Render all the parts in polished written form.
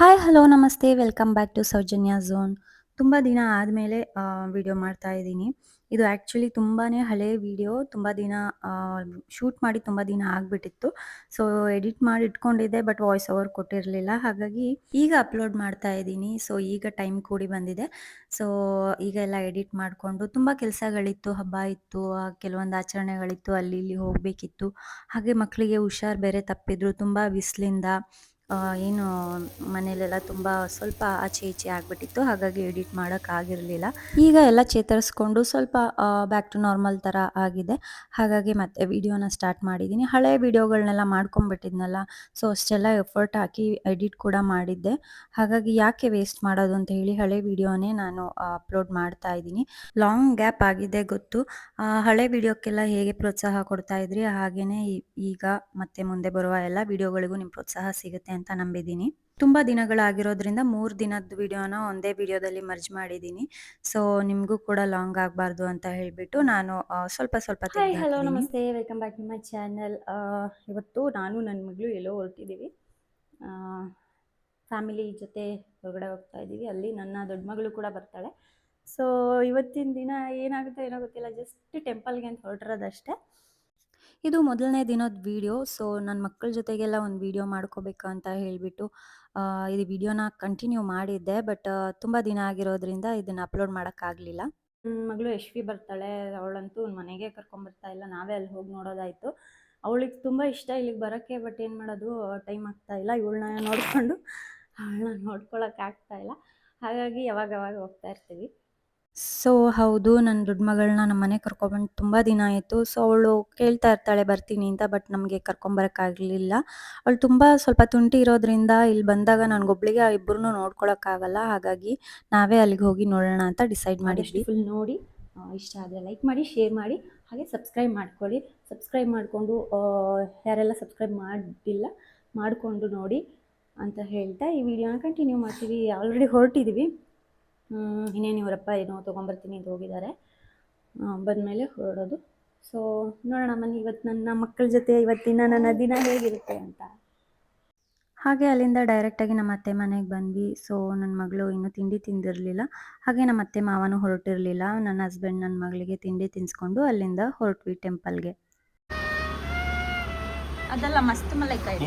Hi hello ನಮಸ್ತೆ welcome back to Soujanya zone. ತುಂಬ ದಿನ ಆದಮೇಲೆ ವಿಡಿಯೋ ಮಾಡ್ತಾ ಇದ್ದೀನಿ. ಇದು ಆ್ಯಕ್ಚುಲಿ ತುಂಬಾ ಹಳೆ ವಿಡಿಯೋ. ತುಂಬ ದಿನ ಶೂಟ್ ಮಾಡಿ ತುಂಬ ದಿನ ಆಗಿಬಿಟ್ಟಿತ್ತು. ಸೊ ಎಡಿಟ್ ಮಾಡಿ ಇಟ್ಕೊಂಡಿದ್ದೆ, ಬಟ್ ವಾಯ್ಸ್ ಓವರ್ ಕೊಟ್ಟಿರಲಿಲ್ಲ. ಹಾಗಾಗಿ ಈಗ ಅಪ್ಲೋಡ್ ಮಾಡ್ತಾ ಇದ್ದೀನಿ. ಸೊ ಈಗ ಟೈಮ್ ಕೂಡಿ ಬಂದಿದೆ. ಸೊ ಈಗ ಎಲ್ಲ ಎಡಿಟ್ ಮಾಡಿಕೊಂಡು ತುಂಬ ಕೆಲಸಗಳಿತ್ತು, ಹಬ್ಬ ಇತ್ತು, ಕೆಲವೊಂದು ಆಚರಣೆಗಳಿತ್ತು, ಅಲ್ಲಿ ಇಲ್ಲಿ ಹೋಗಬೇಕಿತ್ತು. ಹಾಗೆ ಮಕ್ಕಳಿಗೆ ಹುಷಾರು ಬೇರೆ ತಪ್ಪಿದ್ರು ತುಂಬ ಬಿಸಿಲಿಂದ. ಏನು ಮನೇಲೆಲ್ಲ ತುಂಬ ಸ್ವಲ್ಪ ಆಚೆ ಈಚೆ ಆಗಿಬಿಟ್ಟಿತ್ತು. ಹಾಗಾಗಿ ಎಡಿಟ್ ಮಾಡೋಕ್ಕಾಗಿರಲಿಲ್ಲ. ಈಗ ಎಲ್ಲ ಚೇತರಿಸ್ಕೊಂಡು ಸ್ವಲ್ಪ ಬ್ಯಾಕ್ ಟು ನಾರ್ಮಲ್ ಥರ ಆಗಿದೆ. ಹಾಗಾಗಿ ಮತ್ತೆ ವಿಡಿಯೋನ ಸ್ಟಾರ್ಟ್ ಮಾಡಿದ್ದೀನಿ. ಹಳೆ ವಿಡಿಯೋಗಳನ್ನೆಲ್ಲ ಮಾಡ್ಕೊಂಬಿಟ್ಟಿದ್ನಲ್ಲ, ಸೊ ಅಷ್ಟೆಲ್ಲ ಎಫರ್ಟ್ ಹಾಕಿ ಎಡಿಟ್ ಕೂಡ ಮಾಡಿದ್ದೆ. ಹಾಗಾಗಿ ಯಾಕೆ ವೇಸ್ಟ್ ಮಾಡೋದು ಅಂತ ಹೇಳಿ ಹಳೆ ವಿಡಿಯೋನೇ ನಾನು ಅಪ್ಲೋಡ್ ಮಾಡ್ತಾ ಇದ್ದೀನಿ. ಲಾಂಗ್ ಗ್ಯಾಪ್ ಆಗಿದೆ ಗೊತ್ತು. ಹಳೆ ವಿಡಿಯೋಕ್ಕೆಲ್ಲ ಹೇಗೆ ಪ್ರೋತ್ಸಾಹ ಕೊಡ್ತಾ ಇದ್ರಿ, ಹಾಗೆಯೇ ಈಗ ಮತ್ತೆ ಮುಂದೆ ಬರುವ ಎಲ್ಲ ವಿಡಿಯೋಗಳಿಗೂ ನಿಮ್ಮ ಪ್ರೋತ್ಸಾಹ ಸಿಗುತ್ತೆ ಅಂತ ನಂಬಿದ್ದೀನಿ. ತುಂಬ ದಿನಗಳಾಗಿರೋದ್ರಿಂದ 3 ದಿನದ ವಿಡಿಯೋನ ಒಂದೇ ವಿಡಿಯೋದಲ್ಲಿ ಮರ್ಜ್ ಮಾಡಿದ್ದೀನಿ. ಸೊ ನಿಮಗೂ ಕೂಡ ಲಾಂಗ್ ಆಗಬಾರ್ದು ಅಂತ ಹೇಳಿಬಿಟ್ಟು ನಾನು ಸ್ವಲ್ಪ ಸ್ವಲ್ಪ ಹಾಯ್ ಹಲೋ ನಮಸ್ತೆ welcome back to my channel. ಇವತ್ತು ನಾನು ನನ್ನ ಮಗಳು ಎಲ್ಲೋ ಹೊರಟಿದ್ದೀವಿ. ಫ್ಯಾಮಿಲಿ ಜೊತೆ ಹೊರಗಡೆ ಹೋಗ್ತಾ ಇದ್ದೀವಿ. ಅಲ್ಲಿ ನನ್ನ ದೊಡ್ಡ ಮಗಳು ಕೂಡ ಬರ್ತಾಳೆ. ಸೊ ಇವತ್ತಿನ ದಿನ ಏನಾಗುತ್ತೆ ಏನೋ ಗೊತ್ತಿಲ್ಲ, ಜಸ್ಟ್ ಟೆಂಪಲ್ಗೆ ಅಂತ ಹೊರಟಿರೋದಷ್ಟೇ. ಇದು ಮೊದಲನೇ ದಿನದ ವಿಡಿಯೋ. ಸೊ ನನ್ನ ಮಕ್ಕಳ ಜೊತೆಗೆಲ್ಲ ಒಂದು ವಿಡಿಯೋ ಮಾಡ್ಕೋಬೇಕು ಅಂತ ಹೇಳಿಬಿಟ್ಟು ಇದು ವಿಡಿಯೋನ ಕಂಟಿನ್ಯೂ ಮಾಡಿದ್ದೆ. ಬಟ್ ತುಂಬ ದಿನ ಆಗಿರೋದ್ರಿಂದ ಇದನ್ನು ಅಪ್ಲೋಡ್ ಮಾಡೋಕ್ಕಾಗಲಿಲ್ಲ. ನನ್ನ ಮಗಳು ಯಶ್ವಿ ಬರ್ತಾಳೆ. ಅವಳಂತೂ ಮನೆಗೆ ಕರ್ಕೊಂಬರ್ತಾ ಇಲ್ಲ, ನಾವೇ ಅಲ್ಲಿ ಹೋಗಿ ನೋಡೋದಾಯಿತು. ಅವಳಿಗೆ ತುಂಬ ಇಷ್ಟ ಇಲ್ಲಿಗೆ ಬರೋಕ್ಕೆ, ಬಟ್ ಏನು ಮಾಡೋದು, ಟೈಮ್ ಆಗ್ತಾ ಇಲ್ಲ. ಅವಳನ್ನ ನೋಡ್ಕೊಳ್ಳೋಕ್ಕಾಗ್ತಾ ಇಲ್ಲ. ಹಾಗಾಗಿ ಯಾವಾಗ ಹೋಗ್ತಾ ಇರ್ತೀವಿ. ಸೊ ಹೌದು, ನನ್ನ ದೊಡ್ಡ ಮಗಳನ್ನ ನಮ್ಮ ಮನೆಗೆ ಕರ್ಕೊಬಂದು ತುಂಬ ದಿನ ಆಯಿತು. ಸೊ ಅವಳು ಕೇಳ್ತಾ ಇರ್ತಾಳೆ ಬರ್ತೀನಿ ಅಂತ, ಬಟ್ ನಮಗೆ ಕರ್ಕೊಂಬರೋಕ್ಕಾಗಲಿಲ್ಲ. ಅವಳು ತುಂಬ ಸ್ವಲ್ಪ ತುಂಟಿ ಇರೋದ್ರಿಂದ ಇಲ್ಲಿ ಬಂದಾಗ ನನಗೊಬ್ಳಿಗೆ ಇಬ್ಬರನ್ನೂ ನೋಡ್ಕೊಳಕ್ಕಾಗಲ್ಲ. ಹಾಗಾಗಿ ನಾವೇ ಅಲ್ಲಿಗೆ ಹೋಗಿ ನೋಡೋಣ ಅಂತ ಡಿಸೈಡ್ ಮಾಡಿದ್ವಿ. ಫುಲ್ ನೋಡಿ ಇಷ್ಟ ಆದರೆ ಲೈಕ್ ಮಾಡಿ, ಶೇರ್ ಮಾಡಿ, ಹಾಗೆ ಸಬ್ಸ್ಕ್ರೈಬ್ ಮಾಡ್ಕೊಳ್ಳಿ. ಸಬ್ಸ್ಕ್ರೈಬ್ ಮಾಡಿಕೊಂಡು ಯಾರೆಲ್ಲ ಸಬ್ಸ್ಕ್ರೈಬ್ ಮಾಡಿಲ್ಲ ಮಾಡಿಕೊಂಡು ನೋಡಿ ಅಂತ ಹೇಳ್ತಾ ಈ ವಿಡಿಯೋನ ಕಂಟಿನ್ಯೂ ಮಾಡ್ತೀವಿ. ಆಲ್ರೆಡಿ ಹೊರಟಿದ್ದೀವಿ. ಇನ್ನೇನು ಇವರಪ್ಪ ಏನೋ ತೊಗೊಂಬರ್ತೀನಿ ಅಂತ ಹೋಗಿದ್ದಾರೆ. ಬಂದಮೇಲೆ ಹೊರಡೋದು. ಸೊ ನೋಡೋಣ ಬನ್ನಿ ಇವತ್ತು ನನ್ನ ಮಕ್ಕಳ ಜೊತೆ ಇವತ್ತಿನ ನನ್ನ ದಿನ ಹೇಗಿರುತ್ತೆ ಅಂತ. ಹಾಗೆ ಅಲ್ಲಿಂದ ಡೈರೆಕ್ಟಾಗಿ ನಮ್ಮ ಅತ್ತೆ ಮನೆಗೆ ಬಂದ್ವಿ. ಸೊ ನನ್ನ ಮಗಳು ಇನ್ನೂ ತಿಂಡಿ ತಿಂದಿರಲಿಲ್ಲ. ಹಾಗೆ ನಮ್ಮ ಅತ್ತೆ ಮಾವನೂ ಹೊರಟಿರಲಿಲ್ಲ. ನನ್ನ ಹಸ್ಬೆಂಡ್ ನನ್ನ ಮಗಳಿಗೆ ತಿಂಡಿ ತಿನ್ನಿಸ್ಕೊಂಡು ಅಲ್ಲಿಂದ ಹೊರಟ್ವಿ ಟೆಂಪಲ್ಗೆ. ಅದೆಲ್ಲ ಮಸ್ತ್ ಮಲೈಕಾಯಿ.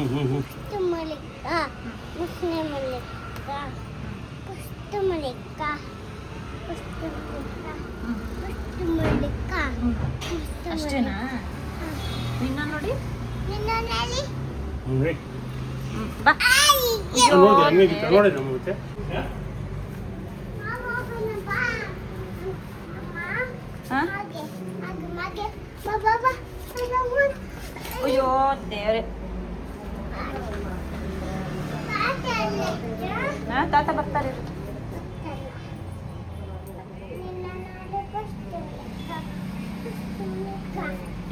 ಅಷ್ಟೇನಾ? ನಿನ್ನ ನೋಡಿ ಬಾ. ಅಯ್ಯೋ ದೇವ್ರೆ, ತಾತ ಬರ್ತಾರೆ.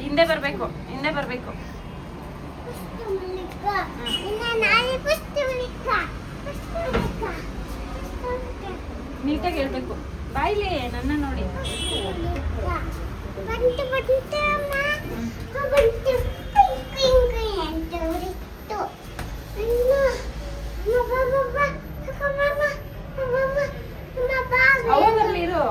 ಹಿಂದೆ ಬರಬೇಕು. ನೀಟಾಗಿ ಹೇಳ್ಬೇಕು. ಬಾಯಿಲಿ ನನ್ನ ನೋಡಿ. ಇರು.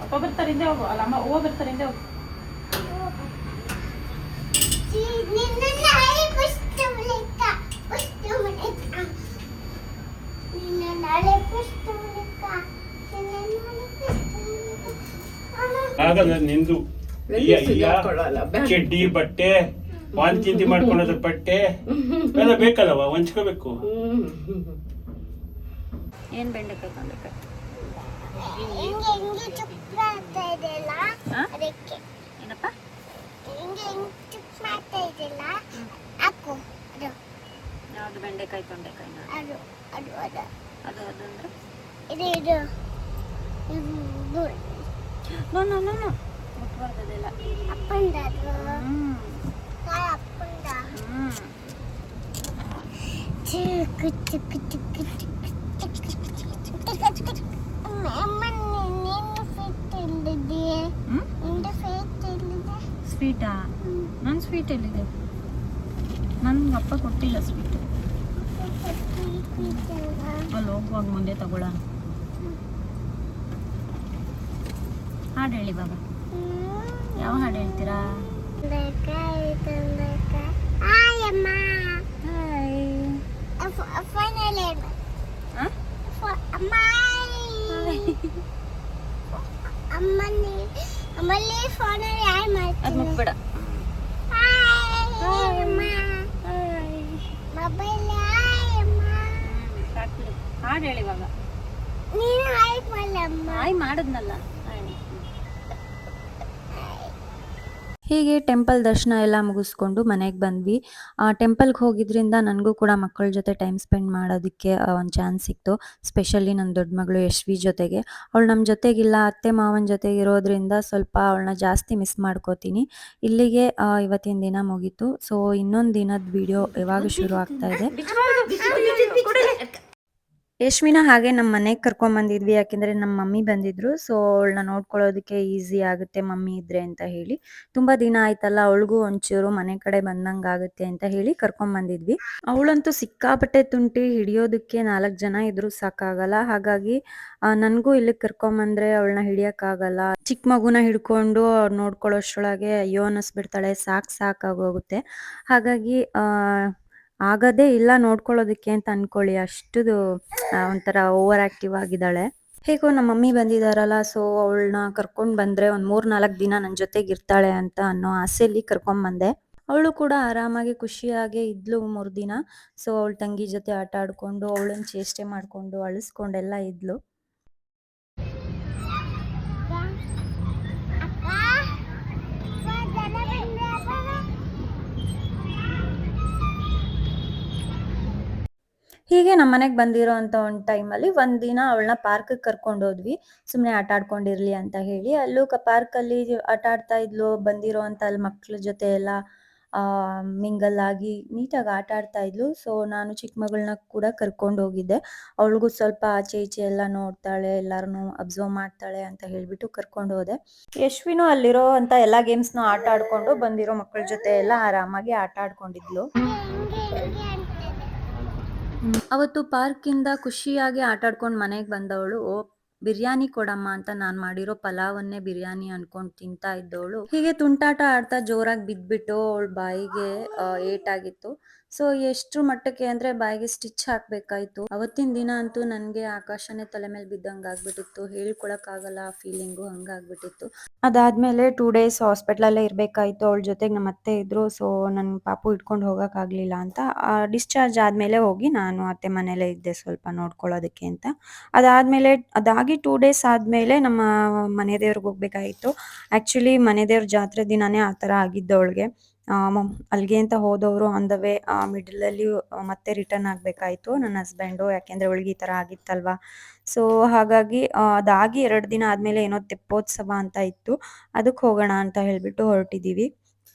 ಅಪ್ಪ ಬರ್ತಾರೆ, ಹಿಂದೆ ಹೋಗು. ಅಲ್ಲ, ಅಮ್ಮ ಹೂವು ಬರ್ತಾರೆ, ಹಿಂದೆ ಹೋಗು. ಆಗಲ್ಲ ನಿಂದು ಚಡ್ಡಿ ಬಟ್ಟೆ ವಾಂತಿ ಮಾಡ್ಕೊಳ್ಳೋದ್ರ ಬಟ್ಟೆ ಎಲ್ಲ ಬೇಕಲ್ಲವ, ಹೊಂಚ್ಕೋಬೇಕು. ಏನು ಬೆಂಡೆಕಾಯಿ ತೊಂಡೆಕಾಯಿ ಏನಪ್ಪ? ಯಾವುದು ಬೆಂಡೆಕಾಯಿ ತೊಂಡೆಕಾಯಿ? ಅದು ಅಂದ್ರೆ ನೋ ನೋ ನೋ ನೋ ಮುಟ್ಬಾರ್ದದೆಲ್ಲ. ಸ್ವೀಟಾ? ನನ್ನ ಸ್ವೀಟ್ ಎಲ್ಲಿದೆ? ನನ್ಗೆ ಅಪ್ಪ ಕೊಟ್ಟಿಲ್ಲ ಸ್ವೀಟ್. ಅಲ್ಲಿ ಹೋಗುವಾಗ ಮುಂದೆ ತಗೊಳ್ಳೋಣ. ಹಾಡು ಹೇಳಿ ಬಾಬಾ. ಯಾವ ಹಾಡು ಹೇಳ್ತೀರಾ? ಅದು ಮುಗ್ಬೇಡ. ಹಾಡು ಹೇಳಿ ಇವಾಗ. ಹಾಯ್ ಮಾಡಿದ್ನಲ್ಲ. ಹೀಗೆ ಟೆಂಪಲ್ ದರ್ಶನ ಎಲ್ಲ ಮುಗಿಸ್ಕೊಂಡು ಮನೆಗೆ ಬಂದ್ವಿ. ಟೆಂಪಲ್ಗೆ ಹೋಗಿದ್ರಿಂದ ನನಗೂ ಕೂಡ ಮಕ್ಕಳ ಜೊತೆ ಟೈಮ್ ಸ್ಪೆಂಡ್ ಮಾಡೋದಕ್ಕೆ ಒಂದು ಚಾನ್ಸ್ ಸಿಕ್ತು. ಸ್ಪೆಷಲಿ ನನ್ನ ದೊಡ್ಡ ಮಗಳು ಯಶ್ವಿ ಜೊತೆಗೆ. ಅವಳು ನಮ್ಮ ಜೊತೆಗಿಲ್ಲ, ಅತ್ತೆ ಮಾವನ ಜೊತೆಗೆ ಇರೋದ್ರಿಂದ ಸ್ವಲ್ಪ ಅವಳನ್ನ ಜಾಸ್ತಿ ಮಿಸ್ ಮಾಡ್ಕೋತೀನಿ. ಇಲ್ಲಿಗೆ ಇವತ್ತಿನ ದಿನ ಮುಗೀತು. ಸೊ ಇನ್ನೊಂದು ದಿನದ ವಿಡಿಯೋ ಯಾವಾಗ ಶುರು ಆಗ್ತಾ ಇದೆ. ಯಶ್ವಿನ ಹಾಗೆ ನಮ್ಮ ಮನೆಗೆ ಕರ್ಕೊಂಬಂದಿದ್ವಿ, ಯಾಕೆಂದರೆ ನಮ್ಮ ಮಮ್ಮಿ ಬಂದಿದ್ರು. ಸೊ ಅವಳನ್ನ ನೋಡ್ಕೊಳ್ಳೋದಕ್ಕೆ ಈಸಿ ಆಗುತ್ತೆ ಮಮ್ಮಿ ಇದ್ರೆ ಅಂತ ಹೇಳಿ. ತುಂಬ ದಿನ ಆಯ್ತಲ್ಲ, ಅವಳಿಗೂ ಒಂಚೂರು ಮನೆ ಕಡೆ ಬಂದಂಗೆ ಆಗುತ್ತೆ ಅಂತ ಹೇಳಿ ಕರ್ಕೊಂಬಂದಿದ್ವಿ. ಅವಳಂತೂ ಸಿಕ್ಕಾಪಟ್ಟೆ ತುಂಟಿ, ಹಿಡಿಯೋದಕ್ಕೆ 4 ಜನ ಇದ್ರು ಸಾಕಾಗಲ್ಲ. ಹಾಗಾಗಿ ನನಗೂ ಇಲ್ಲಿಗೆ ಕರ್ಕೊಂಬಂದ್ರೆ ಅವಳನ್ನ ಹಿಡಿಯೋಕ್ಕಾಗಲ್ಲ. ಚಿಕ್ಕ ಮಗುನ ಹಿಡ್ಕೊಂಡು ಅವ್ರು ನೋಡ್ಕೊಳ್ಳೋಷ್ರೊಳಗೆ ಅಯ್ಯೋ ಅನ್ನಿಸ್ಬಿಡ್ತಾಳೆ, ಸಾಕಾಗೋಗುತ್ತೆ. ಹಾಗಾಗಿ ಆಗದೇ ಇಲ್ಲ ನೋಡ್ಕೊಳ್ಳೋದಕ್ಕೆ ಅಂತ ಅನ್ಕೊಳ್ಳಿ, ಅಷ್ಟು ಒಂಥರ ಓವರ್ ಆಕ್ಟಿವ್ ಆಗಿದ್ದಾಳೆ. ಹೇಗೋ ನಮ್ಮ ಮಮ್ಮಿ ಬಂದಿದಾರಲ್ಲ, ಸೊ ಅವಳನ್ನ ಕರ್ಕೊಂಡು ಬಂದ್ರೆ ಒಂದು 3-4 ದಿನ ನನ್ನ ಜೊತೆಗೆ ಇರ್ತಾಳೆ ಅಂತ ಅನ್ನೋ ಆಸೆಯಲ್ಲಿ ಕರ್ಕೊಂಬಂದೆ. ಅವಳು ಕೂಡ ಆರಾಮಾಗಿ ಖುಷಿಯಾಗಿ ಇದ್ಲು 3 ದಿನ. ಸೊ ಅವಳ ತಂಗಿ ಜೊತೆ ಆಟ ಆಡ್ಕೊಂಡು, ಅವಳನ್ನ ಚೇಷ್ಟೆ ಮಾಡ್ಕೊಂಡು ಅಳಿಸ್ಕೊಂಡೆಲ್ಲ ಇದ್ಲು. ಹೀಗೆ ನಮ್ಮ ಮನೆಗೆ ಬಂದಿರೋ ಅಂಥ ಒಂದು ಟೈಮಲ್ಲಿ ಒಂದಿನ ಅವಳನ್ನ ಪಾರ್ಕಿಗೆ ಕರ್ಕೊಂಡು ಹೋದ್ವಿ, ಸುಮ್ಮನೆ ಆಟ ಆಡ್ಕೊಂಡಿರ್ಲಿ ಅಂತ ಹೇಳಿ. ಅಲ್ಲೂ ಪಾರ್ಕಲ್ಲಿ ಆಟ ಆಡ್ತಾ ಇದ್ಲು. ಬಂದಿರೋ ಅಂಥ ಅಲ್ಲಿ ಮಕ್ಳ ಜೊತೆ ಎಲ್ಲ ಮಿಂಗಲ್ ಆಗಿ ನೀಟಾಗಿ ಆಟ ಆಡ್ತಾ ಇದ್ಲು. ಸೊ ನಾನು ಚಿಕ್ಕ ಮಗಳನ್ನ ಕೂಡ ಕರ್ಕೊಂಡು ಹೋಗಿದ್ದೆ. ಅವಳಿಗೂ ಸ್ವಲ್ಪ ಆಚೆ ಈಚೆ ಎಲ್ಲ ನೋಡ್ತಾಳೆ, ಎಲ್ಲರನ್ನೂ ಅಬ್ಸರ್ವ್ ಮಾಡ್ತಾಳೆ ಅಂತ ಹೇಳಿಬಿಟ್ಟು ಕರ್ಕೊಂಡು ಹೋದೆ. ಯಶ್ವಿನೂ ಅಲ್ಲಿರೋ ಅಂಥ ಎಲ್ಲ ಗೇಮ್ಸ್ನ ಆಟ ಆಡ್ಕೊಂಡು ಬಂದಿರೋ ಮಕ್ಕಳ ಜೊತೆ ಎಲ್ಲ ಆರಾಮಾಗಿ ಆಟ ಆಡ್ಕೊಂಡಿದ್ಲು. ಅವತ್ತು ಪಾರ್ಕಿಂದ ಖುಷಿಯಾಗಿ ಆಟಾಡ್ಕೊಂಡು ಮನೆಗೆ ಬಂದವಳು ಬಿರಿಯಾನಿ ಕೊಡಮ್ಮ ಅಂತ ನಾನು ಮಾಡಿರೋ ಪಲಾವನ್ನೇ ಬಿರಿಯಾನಿ ಅನ್ಕೊಂಡು ತಿಂತಾ ಇದ್ದವಳು ಹೀಗೆ ತುಂಟಾಟ ಆಡ್ತಾ ಜೋರಾಗಿ ಬಿದ್ಬಿಟ್ಟು ಅವಳ ಬಾಯಿಗೆ ಏಟಾಗಿತ್ತು. ಸೊ ಎಷ್ಟು ಮಟ್ಟಕ್ಕೆ ಅಂದ್ರೆ ಬಾಯಿಗೆ ಸ್ಟಿಚ್ ಹಾಕ್ಬೇಕಾಯ್ತು. ಅವತ್ತಿನ ದಿನ ಅಂತೂ ನನಗೆ ಆಕಾಶನೇ ತಲೆ ಮೇಲೆ ಬಿದ್ದಂಗೆ ಆಗ್ಬಿಟ್ಟಿತ್ತು. ಹೇಳ್ಕೊಳಕ್ಕಾಗಲ್ಲ ಆ ಫೀಲಿಂಗು, ಹಂಗಾಗ್ಬಿಟ್ಟಿತ್ತು. ಅದಾದ್ಮೇಲೆ 2 ಡೇಸ್ ಹಾಸ್ಪಿಟ್ಲಲ್ಲೇ ಇರಬೇಕಾಯ್ತು. ಅವಳ ಜೊತೆಗೆ ನಮ್ಮ ಅತ್ತೆ ಇದ್ರು. ಸೊ ನನ್ನ ಪಾಪು ಇಟ್ಕೊಂಡು ಹೋಗೋಕ್ಕಾಗಲಿಲ್ಲ ಅಂತ ಡಿಸ್ಚಾರ್ಜ್ ಆದಮೇಲೆ ಹೋಗಿ ನಾನು ಅತ್ತೆ ಮನೇಲೇ ಇದ್ದೆ ಸ್ವಲ್ಪ ನೋಡ್ಕೊಳ್ಳೋದಕ್ಕೆ ಅಂತ. ಅದಾಗಿ 2 ಡೇಸ್ ಆದಮೇಲೆ ನಮ್ಮ ಮನೆ ದೇವ್ರಿಗೆ ಹೋಗ್ಬೇಕಾಗಿತ್ತು. ಆ್ಯಕ್ಚುಲಿ ಮನೆ ದೇವ್ರ ಜಾತ್ರೆ ದಿನನೇ ಆ ಥರ ಆಗಿದ್ದು ಅವಳಿಗೆ. ಅಲ್ಲಿಗೆ ಅಂತ ಹೋದವರು ಆನ್ ದ ವೇ ಮಿಡಲಲ್ಲಿ ಮತ್ತೆ ರಿಟರ್ನ್ ಆಗಬೇಕಾಯ್ತು ನನ್ನ ಹಸ್ಬೆಂಡು, ಯಾಕೆಂದರೆ ಅವಳಿಗೆ ಈ ಥರ ಆಗಿತ್ತಲ್ವ. ಸೊ ಹಾಗಾಗಿ ಅದಾಗಿ 2 ದಿನ ಆದಮೇಲೆ ಏನೋ ತೆಪ್ಪೋತ್ಸವ ಅಂತ ಇತ್ತು, ಅದಕ್ಕೆ ಹೋಗೋಣ ಅಂತ ಹೇಳಿಬಿಟ್ಟು ಹೊರಟಿದ್ದೀವಿ.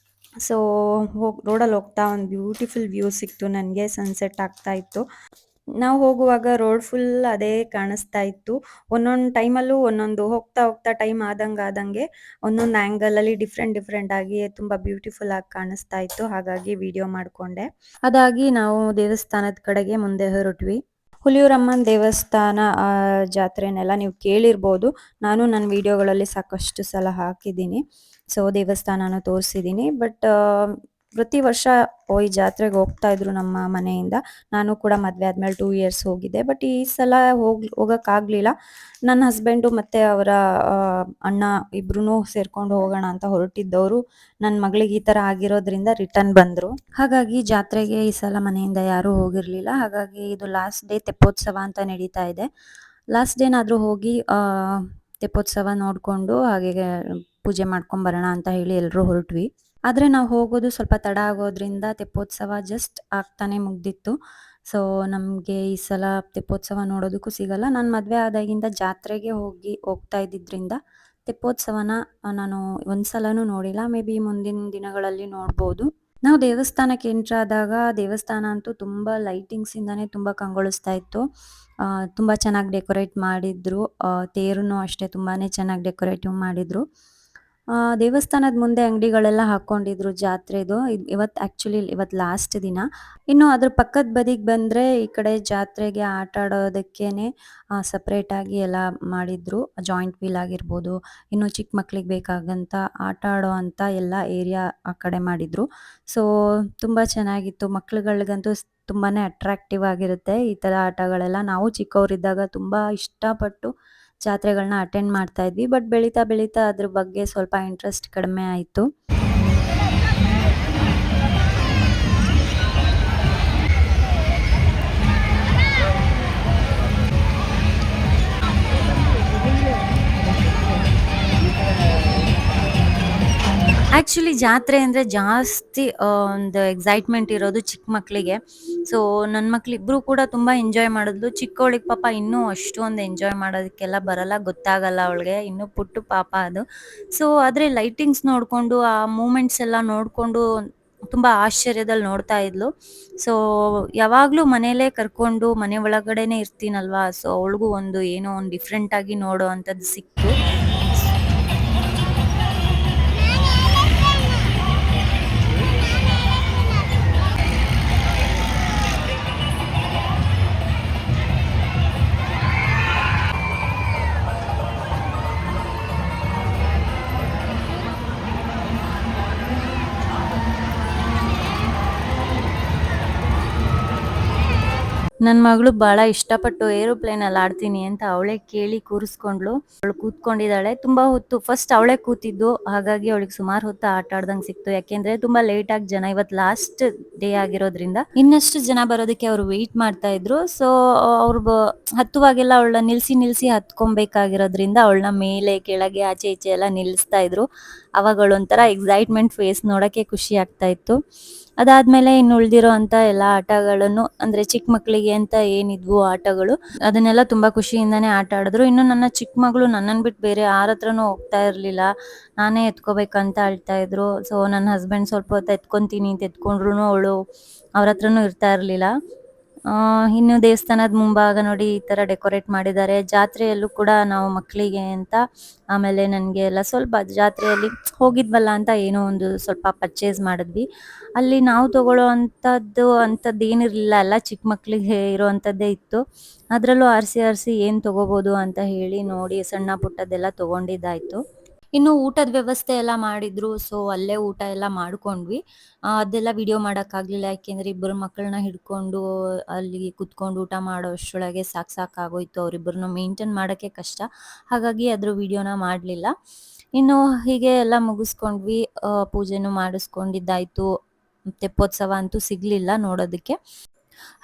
ಸೊ ರೋಡಲ್ಲಿ ಹೋಗ್ತಾ ಒಂದು ಬ್ಯೂಟಿಫುಲ್ ವ್ಯೂ ಸಿಕ್ತು ನನಗೆ, ಸನ್ಸೆಟ್ ಆಗ್ತಾ ಇತ್ತು. ನಾವು ಹೋಗುವಾಗ ರೋಡ್ ಫುಲ್ ಅದೇ ಕಾಣಿಸ್ತಾ ಇತ್ತು. ಒಂದೊಂದು ಟೈಮಲ್ಲೂ ಒಂದೊಂದು ಹೋಗ್ತಾ ಟೈಮ್ ಆದಂಗೆ ಒಂದೊಂದು ಆ್ಯಂಗಲಲ್ಲಿ ಡಿಫ್ರೆಂಟ್ ಆಗಿ ತುಂಬ ಬ್ಯೂಟಿಫುಲ್ ಆಗಿ ಕಾಣಿಸ್ತಾ ಇತ್ತು. ಹಾಗಾಗಿ ವಿಡಿಯೋ ಮಾಡಿಕೊಂಡೆ. ಅದಾಗಿ ನಾವು ದೇವಸ್ಥಾನದ ಕಡೆಗೆ ಮುಂದೆ ಹೊರಟ್ವಿ. ಹುಲಿಯೂರಮ್ಮನ ದೇವಸ್ಥಾನ ಜಾತ್ರೆನೆಲ್ಲ ನೀವು ಕೇಳಿರ್ಬೋದು. ನಾನು ನನ್ನ ವಿಡಿಯೋಗಳಲ್ಲಿ ಸಾಕಷ್ಟು ಸಲ ಹಾಕಿದ್ದೀನಿ. ಸೊ ದೇವಸ್ಥಾನನೂ ತೋರಿಸಿದ್ದೀನಿ. ಬಟ್ ಪ್ರತಿ ವರ್ಷ ಈ ಜಾತ್ರೆಗೆ ಹೋಗ್ತಾ ಇದ್ರು ನಮ್ಮ ಮನೆಯಿಂದ. ನಾನು ಕೂಡ ಮದುವೆ ಆದಮೇಲೆ 2 ಇಯರ್ಸ್ ಹೋಗಿದ್ದೆ. ಬಟ್ ಈ ಸಲ ಹೋಗೋಕ್ಕಾಗಲಿಲ್ಲ. ನನ್ನ ಹಸ್ಬೆಂಡು ಮತ್ತು ಅವರ ಅಣ್ಣ ಇಬ್ಬರೂ ಸೇರ್ಕೊಂಡು ಹೋಗೋಣ ಅಂತ ಹೊರಟಿದ್ದವರು ನನ್ನ ಮಗಳಿಗೆ ಈ ಥರ ಆಗಿರೋದ್ರಿಂದ ರಿಟರ್ನ್ ಬಂದರು. ಹಾಗಾಗಿ ಜಾತ್ರೆಗೆ ಈ ಸಲ ಮನೆಯಿಂದ ಯಾರೂ ಹೋಗಿರಲಿಲ್ಲ. ಹಾಗಾಗಿ ಇದು ಲಾಸ್ಟ್ ಡೇ ತೆಪ್ಪೋತ್ಸವ ಅಂತ ನಡೀತಾ ಇದೆ. ಲಾಸ್ಟ್ ಡೇನಾದರೂ ಹೋಗಿ ತೆಪ್ಪೋತ್ಸವ ನೋಡಿಕೊಂಡು ಹಾಗೆ ಪೂಜೆ ಮಾಡ್ಕೊಂಬರೋಣ ಅಂತ ಹೇಳಿ ಎಲ್ಲರೂ ಹೊರಟ್ವಿ. ಆದರೆ ನಾವು ಹೋಗೋದು ಸ್ವಲ್ಪ ತಡ ಆಗೋದ್ರಿಂದ ತೆಪ್ಪೋತ್ಸವ ಜಸ್ಟ್ ಆಗ್ತಾನೆ ಮುಗ್ದಿತ್ತು. ಸೊ ನಮಗೆ ಈ ಸಲ ತೆಪ್ಪೋತ್ಸವ ನೋಡೋದಕ್ಕೂ ಸಿಗಲ್ಲ. ನಾನು ಮದುವೆ ಆದಾಗಿಂದ ಜಾತ್ರೆಗೆ ಹೋಗ್ತಾ ಇದ್ದಿದ್ದರಿಂದ ತೆಪ್ಪೋತ್ಸವನ ನಾನು ಒಂದು ಸಲನೂ ನೋಡಿಲ್ಲ. ಮೇ ಬಿ ಮುಂದಿನ ದಿನಗಳಲ್ಲಿ ನೋಡ್ಬೋದು. ನಾವು ದೇವಸ್ಥಾನಕ್ಕೆ ಎಂಟ್ರ್ ಆದಾಗ ದೇವಸ್ಥಾನ ಅಂತೂ ತುಂಬ ಲೈಟಿಂಗ್ಸಿಂದಾನೇ ತುಂಬ ಕಂಗೊಳಿಸ್ತಾ ಇತ್ತು. ತುಂಬ ಚೆನ್ನಾಗಿ ಡೆಕೋರೇಟ್ ಮಾಡಿದ್ರು. ತೇರನ್ನು ಅಷ್ಟೇ ತುಂಬಾನೇ ಚೆನ್ನಾಗಿ ಡೆಕೋರೇಟಿವ್ ಮಾಡಿದ್ರು. ದೇವಸ್ಥಾನದ ಮುಂದೆ ಅಂಗಡಿಗಳೆಲ್ಲ ಹಾಕೊಂಡಿದ್ರು ಜಾತ್ರೆದು. ಇವತ್ತು ಆಕ್ಚುಲಿ ಇವತ್ತು ಲಾಸ್ಟ್ ದಿನ. ಇನ್ನು ಅದ್ರ ಪಕ್ಕದ ಬದಿಗೆ ಬಂದ್ರೆ ಈ ಕಡೆ ಜಾತ್ರೆಗೆ ಆಟ ಆಡೋದಕ್ಕೇನೆ ಸಪ್ರೇಟ್ ಆಗಿ ಎಲ್ಲ ಮಾಡಿದ್ರು. ಜಾಯಿಂಟ್ ವೀಲ್ ಆಗಿರ್ಬೋದು, ಇನ್ನು ಚಿಕ್ಕ ಮಕ್ಳಿಗೆ ಬೇಕಾಗಂತ ಆಟ ಆಡೋ ಅಂತ ಎಲ್ಲ ಏರಿಯಾ ಆ ಕಡೆ ಮಾಡಿದ್ರು. ಸೊ ತುಂಬಾ ಚೆನ್ನಾಗಿತ್ತು. ಮಕ್ಳುಗಳಿಗಂತೂ ತುಂಬಾನೇ ಅಟ್ರಾಕ್ಟಿವ್ ಆಗಿರುತ್ತೆ ಈ ತರ ಆಟಗಳೆಲ್ಲ. ನಾವು ಚಿಕ್ಕವರಿದ್ದಾಗ ತುಂಬಾ ಇಷ್ಟಪಟ್ಟು ಜಾತ್ರೆಗಳನ್ನ ಅಟೆಂಡ್ ಮಾಡ್ತಾ ಇದ್ವಿ. ಬಟ್ ಬೆಳೀತಾ ಬೆಳೀತಾ ಅದ್ರ ಬಗ್ಗೆ ಸ್ವಲ್ಪ ಇಂಟ್ರೆಸ್ಟ್ ಕಡಿಮೆ ಆಯ್ತು. ಆಕ್ಚುಲಿ ಜಾತ್ರೆ ಅಂದ್ರೆ ಜಾಸ್ತಿ ಒಂದು ಎಕ್ಸೈಟ್ಮೆಂಟ್ ಇರೋದು ಚಿಕ್ಕ ಮಕ್ಳಿಗೆ. ಸೊ ನನ್ನ ಮಕ್ಳಿಬ್ರು ಕೂಡ ತುಂಬಾ ಎಂಜಾಯ್ ಮಾಡಿದ್ಲು. ಚಿಕ್ಕವಳಿಗೆ ಪಾಪ ಇನ್ನೂ ಅಷ್ಟೊಂದು ಎಂಜಾಯ್ ಮಾಡೋದಕ್ಕೆಲ್ಲ ಬರಲ್ಲ, ಗೊತ್ತಾಗಲ್ಲ ಅವಳಿಗೆ, ಇನ್ನೂ ಪುಟ್ಟು ಪಾಪ ಅದು. ಸೊ ಆದ್ರೆ ಲೈಟಿಂಗ್ಸ್ ನೋಡ್ಕೊಂಡು ಆ ಮೂಮೆಂಟ್ಸ್ ಎಲ್ಲ ನೋಡ್ಕೊಂಡು ತುಂಬಾ ಆಶ್ಚರ್ಯದಲ್ಲಿ ನೋಡ್ತಾ ಇದ್ಲು. ಸೊ ಯಾವಾಗ್ಲೂ ಮನೇಲೇ ಕರ್ಕೊಂಡು ಮನೆ ಒಳಗಡೆನೆ ಇರ್ತೀನಲ್ವಾ, ಸೊ ಅವಳಿಗೂ ಒಂದು ಏನೋ ಒಂದು ಡಿಫ್ರೆಂಟ್ ಆಗಿ ನೋಡೋ ಅಂತದ್ದು ಸಿಕ್ತು. ನನ್ನ ಮಗಳು ಬಹಳ ಇಷ್ಟಪಟ್ಟು ಏರೋಪ್ಲೇನಲ್ಲಿ ಆಡ್ತೀನಿ ಅಂತ ಅವಳೇ ಕೇಳಿ ಕೂರಿಸ್ಕೊಂಡ್ಳು. ಅವಳು ಕೂತ್ಕೊಂಡಿದ್ದಾಳೆ ತುಂಬಾ ಹೊತ್ತು. ಫಸ್ಟ್ ಅವಳೇ ಕೂತಿದ್ದು, ಹಾಗಾಗಿ ಅವಳಿಗೆ ಸುಮಾರು ಹೊತ್ತು ಆಟ ಆಡ್ದಂಗೆ ಸಿಕ್ತು. ಯಾಕೆಂದ್ರೆ ತುಂಬಾ ಲೇಟ್ ಆಗಿ ಜನ, ಇವತ್ತು ಲಾಸ್ಟ್ ಡೇ ಆಗಿರೋದ್ರಿಂದ ಇನ್ನಷ್ಟು ಜನ ಬರೋದಕ್ಕೆ ಅವ್ರು ವೆಯ್ಟ್ ಮಾಡ್ತಾ ಇದ್ರು. ಸೊ ಅವ್ರು ಹತ್ತುವಾಗೆಲ್ಲ ಅವಳನ್ನ ನಿಲ್ಸಿ ನಿಲ್ಸಿ ಹತ್ಕೊಬೇಕಾಗಿರೋದ್ರಿಂದ ಅವಳನ್ನ ಮೇಲೆ ಕೆಳಗೆ ಆಚೆ ಈಚೆ ಎಲ್ಲ ನಿಲ್ಲಿಸ್ತಾ ಇದ್ರು. ಅವಾಗ ಅವಳೊಂಥರ ಎಕ್ಸೈಟ್ಮೆಂಟ್ ಫೇಸ್ ನೋಡಕ್ಕೆ ಖುಷಿ ಆಗ್ತಾ ಇತ್ತು. ಅದಾದ್ಮೇಲೆ ಇನ್ನು ಉಳ್ದಿರೋ ಅಂತ ಎಲ್ಲಾ ಆಟಗಳನ್ನು, ಅಂದ್ರೆ ಚಿಕ್ಕ ಮಕ್ಳಿಗೆ ಅಂತ ಏನಿದ್ವು ಆಟಗಳು, ಅದನ್ನೆಲ್ಲ ತುಂಬಾ ಖುಷಿಯಿಂದಾನೇ ಆಟ ಆಡಿದ್ರು. ಇನ್ನು ನನ್ನ ಚಿಕ್ಕ ಮಗಳು ನನ್ನನ್ ಬಿಟ್ಟು ಬೇರೆ ಯಾರ ಹತ್ರನೂ ಹೋಗ್ತಾ ಇರ್ಲಿಲ್ಲ. ನಾನೇ ಎತ್ಕೋಬೇಕಂತ ಅಳ್ತಾ ಇದ್ರು. ಸೊ ನನ್ನ ಹಸ್ಬೆಂಡ್ ಸ್ವಲ್ಪ ಹೊತ್ತು ಎತ್ಕೊಂತೀನಿ ಅಂತ ಎತ್ಕೊಂಡ್ರು ಅವಳು ಅವ್ರ ಹತ್ರನೂ ಇರ್ತಾ ಇರ್ಲಿಲ್ಲ. ಇನ್ನು ದೇವಸ್ಥಾನದ ಮುಂಭಾಗ ನೋಡಿ ಈ ತರ ಡೆಕೋರೇಟ್ ಮಾಡಿದ್ದಾರೆ. ಜಾತ್ರೆಯಲ್ಲೂ ಕೂಡ ನಾವು ಮಕ್ಕಳಿಗೆ ಅಂತ, ಆಮೇಲೆ ನನಗೆ ಎಲ್ಲ ಸ್ವಲ್ಪ ಜಾತ್ರೆಯಲ್ಲಿ ಹೋಗಿದ್ವಲ್ಲ ಅಂತ ಏನೋ ಒಂದು ಸ್ವಲ್ಪ ಪರ್ಚೇಸ್ ಮಾಡಿದ್ವಿ. ಅಲ್ಲಿ ನಾವು ತಗೊಳ್ಳೋ ಅಂಥದ್ದು ಏನಿರಲಿಲ್ಲ, ಎಲ್ಲ ಚಿಕ್ಕ ಮಕ್ಕಳಿಗೆ ಇರೋವಂಥದ್ದೇ ಇತ್ತು. ಅದರಲ್ಲೂ ಆರಿಸಿ ಆರಿಸಿ ಏನು ತಗೋಬೋದು ಅಂತ ಹೇಳಿ ನೋಡಿ ಸಣ್ಣ ಪುಟ್ಟದ್ದೆಲ್ಲ ತಗೊಂಡಿದ್ದಾಯ್ತು. ಇನ್ನು ಊಟದ ವ್ಯವಸ್ಥೆ ಎಲ್ಲ ಮಾಡಿದ್ರು. ಸೊ ಅಲ್ಲೇ ಊಟ ಎಲ್ಲ ಮಾಡ್ಕೊಂಡ್ವಿ. ಅದೆಲ್ಲ ವಿಡಿಯೋ ಮಾಡೋಕ್ಕಾಗಲಿಲ್ಲ, ಯಾಕೆಂದ್ರೆ ಇಬ್ಬರು ಮಕ್ಕಳನ್ನ ಹಿಡ್ಕೊಂಡು ಅಲ್ಲಿ ಕುತ್ಕೊಂಡು ಊಟ ಮಾಡೋ ಅಷ್ಟರೊಳಗೆ ಸಾಕಾಗೋಯ್ತು. ಅವರಿಬ್ಬರನ್ನು ಮೇಂಟೈನ್ ಮಾಡೋಕ್ಕೆ ಕಷ್ಟ, ಹಾಗಾಗಿ ಅದ್ರ ವಿಡಿಯೋನ ಮಾಡಲಿಲ್ಲ. ಇನ್ನು ಹೀಗೆ ಎಲ್ಲ ಮುಗಿಸ್ಕೊಂಡ್ವಿ. ಪೂಜೆನೂ ಮಾಡಿಸ್ಕೊಂಡಿದ್ದಾಯ್ತು. ತೆಪ್ಪೋತ್ಸವ ಅಂತೂ ಸಿಗ್ಲಿಲ್ಲ ನೋಡೋದಕ್ಕೆ.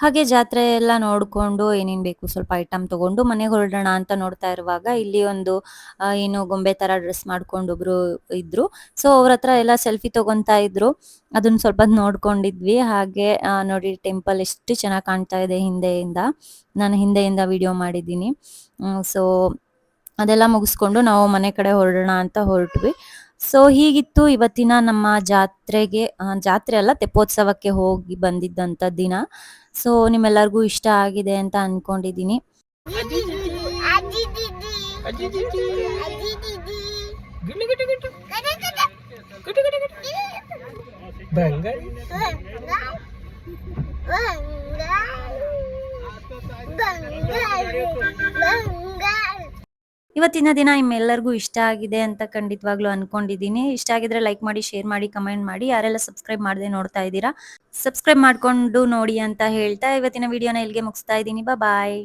ಹಾಗೆ ಜಾತ್ರೆ ಎಲ್ಲ ನೋಡ್ಕೊಂಡು ಏನೇನ್ ಬೇಕು ಸ್ವಲ್ಪ ಐಟಮ್ ತಗೊಂಡು ಮನೆಗೆ ಹೊರಡೋಣ ಅಂತ ನೋಡ್ತಾ ಇರುವಾಗ ಇಲ್ಲಿ ಒಂದು ಏನು ಗೊಂಬೆ ತರ ಡ್ರೆಸ್ ಮಾಡ್ಕೊಂಡು ಒಬ್ರು ಇದ್ರು. ಸೊ ಅವ್ರ ಹತ್ರ ಎಲ್ಲ ಸೆಲ್ಫಿ ತಗೊಂತಾ ಇದ್ರು. ಅದನ್ನ ಸ್ವಲ್ಪ ನೋಡ್ಕೊಂಡಿದ್ವಿ. ಹಾಗೆ ನೋಡಿ ಟೆಂಪಲ್ ಎಷ್ಟು ಚೆನ್ನಾಗಿ ಕಾಣ್ತಾ ಇದೆ ಹಿಂದೆಯಿಂದ. ನಾನು ಹಿಂದೆಯಿಂದ ವಿಡಿಯೋ ಮಾಡಿದ್ದೀನಿ. ಸೊ ಅದೆಲ್ಲ ಮುಗಿಸ್ಕೊಂಡು ನಾವು ಮನೆ ಕಡೆ ಹೊರಡೋಣ ಅಂತ ಹೊರಟ್ವಿ. ಸೊ ಹೀಗಿತ್ತು ಇವತ್ತಿನ ನಮ್ಮ ಜಾತ್ರೆ ಅಲ್ಲ, ತೆಪ್ಪೋತ್ಸವಕ್ಕೆ ಹೋಗಿ ಬಂದಿದ್ದಂಥ ದಿನ. ಸೊ ನಿಮ್ಮೆಲ್ಲರಿಗೂ ಇಷ್ಟ ಆಗಿದೆ ಅಂತ ಅನ್ಕೊಂಡಿದ್ದೀನಿ. ಇವತ್ತಿನ ದಿನ ನಿಮ್ಮೆಲ್ಲರಿಗೂ ಇಷ್ಟ ಆಗಿದೆ ಅಂತ ಖಂಡಿತವಾಗ್ಲೂ ಅನ್ಕೊಂಡಿದ್ದೀನಿ. ಇಷ್ಟ ಆಗಿದ್ರೆ ಲೈಕ್ ಮಾಡಿ, ಶೇರ್ ಮಾಡಿ, ಕಮೆಂಟ್ ಮಾಡಿ. ಯಾರೆಲ್ಲ ಸಬ್ಸ್ಕ್ರೈಬ್ ಮಾಡದೆ ನೋಡ್ತಾ ಇದ್ದೀರಾ, ಸಬ್ಸ್ಕ್ರೈಬ್ ಮಾಡ್ಕೊಂಡು ನೋಡಿ ಅಂತ ಹೇಳ್ತಾ ಇವತ್ತಿನ ವಿಡಿಯೋನ ಇಲ್ಲಿಗೆ ಮುಗಿಸ್ತಾ ಇದ್ದೀನಿ. ಬಾಯ್.